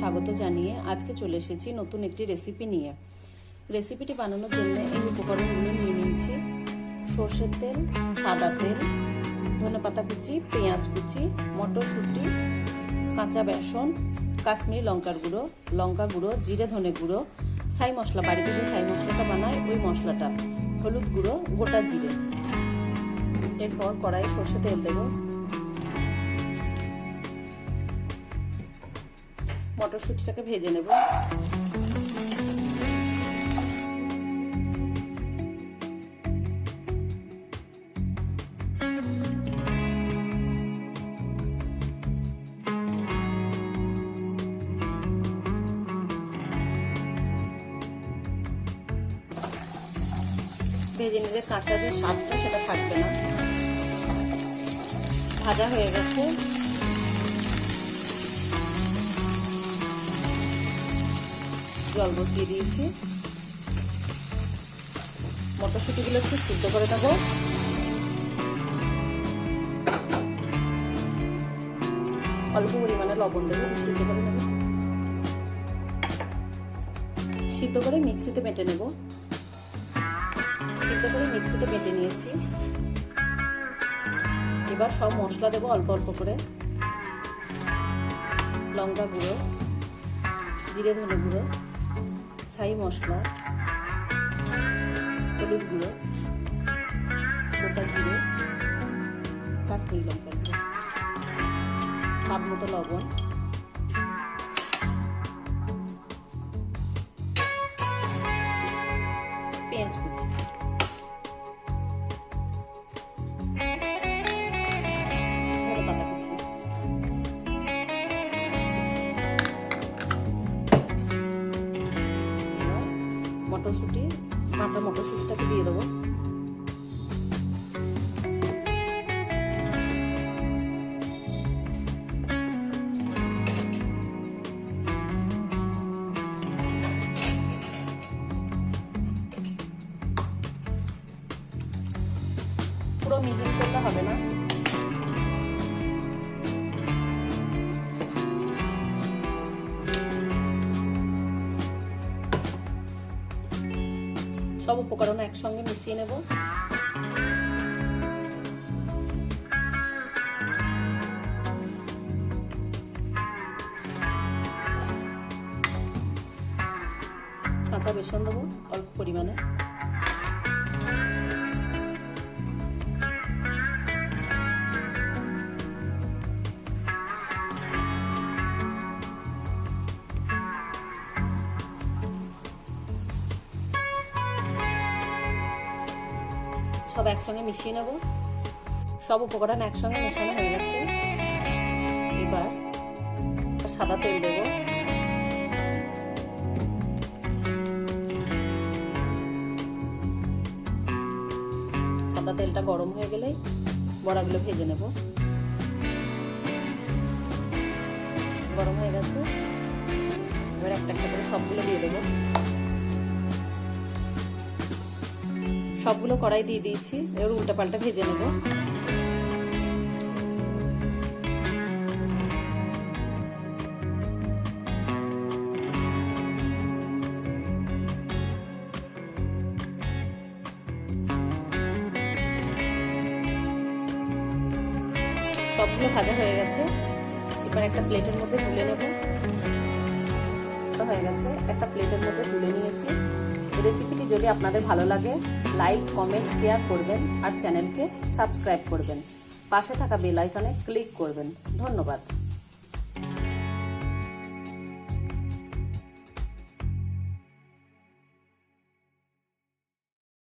স্বাগত জানিয়ে আজকে চলে এসেছি নতুন একটি রেসিপি নিয়ে। রেসিপিটি বানানোর জন্য এই উপকরণগুলো নিয়ে নিয়েছি: সরষের তেল, সাদা তেল, ধনেপাতা কুচি, পেঁয়াজ কুচি, মটরশুঁটি, কাঁচা বেসন, কাশ্মীরি লঙ্কা গুঁড়ো, জিরে ধনে গুঁড়ো, ছাই মশলা, বাড়িতে যে ছাই মশলাটা বানায় ওই মশলাটা, হলুদ গুঁড়ো, গোটা জিরে। এরপর কড়াইয়ে সরষের তেল দেবো, মটরশুঁটিটাকে ভেজে নেব। ভেজে নিলে কাঁচা যে স্বাদটা সেটা থাকবে না। ভাজা হয়ে গেছে। জল বসিয়ে দিয়েছি। মটরশুঁটিগুলো একটু সিদ্ধ করে দেবো। অল্প পরিমাণে লবণ দেবো, সিদ্ধ করে নেব। সিদ্ধ করে মিক্সিতে বেটে নেব। সিদ্ধ করে মিক্সিতে বেটে নিয়েছি। এবার সব মশলা দেবো অল্প অল্প করে। লঙ্কা গুঁড়ো, জিরে ধনে গুঁড়ো, ছাই মশলা, হলুদ গুঁড়ো, গোটা জিরে, কাশ্মীরি লঙ্কা গুঁড়ো, স্বাদ মতো লবণ, পেঁয়াজ কুচি, ধনেপাতা কুচি, মটরশুঁটিটাকে দিয়ে দেবো। পুরো মিহিন করলে হবে না। সব উপকরণ একসঙ্গে মিশিয়ে নেব। কাঁচা বেসন দেবো অল্প পরিমাণে। সব একসঙ্গে মিশিয়ে নেব। সব উপকরণ একসঙ্গে মেশানো হয়ে গেছে। এবার সাদা তেল দেব। সাদা তেলটা গরম হয়ে গেলে বড়াগুলো ভেজে নেব। গরম হয়ে গেছে। এবার একটা একটা করে সবগুলো দিয়ে দেবো। সবগুলো কড়াই দিয়ে দিয়েছি। এবার উল্টা পাল্টা ভেজে নেব। সবগুলো ভাজা হয়ে গেছে। এবার একটা প্লেটের মধ্যে তুলে নেব। হয়ে গেছে, একটা প্লেটের মধ্যে তুলে নিয়েছি। রেসিপিটি যদি আপনাদের ভালো লাগে লাইক, কমেন্ট, শেয়ার করবেন আর চ্যানেলকে সাবস্ক্রাইব করবেন। পাশে থাকা বেল আইকনে ক্লিক করবেন। ধন্যবাদ।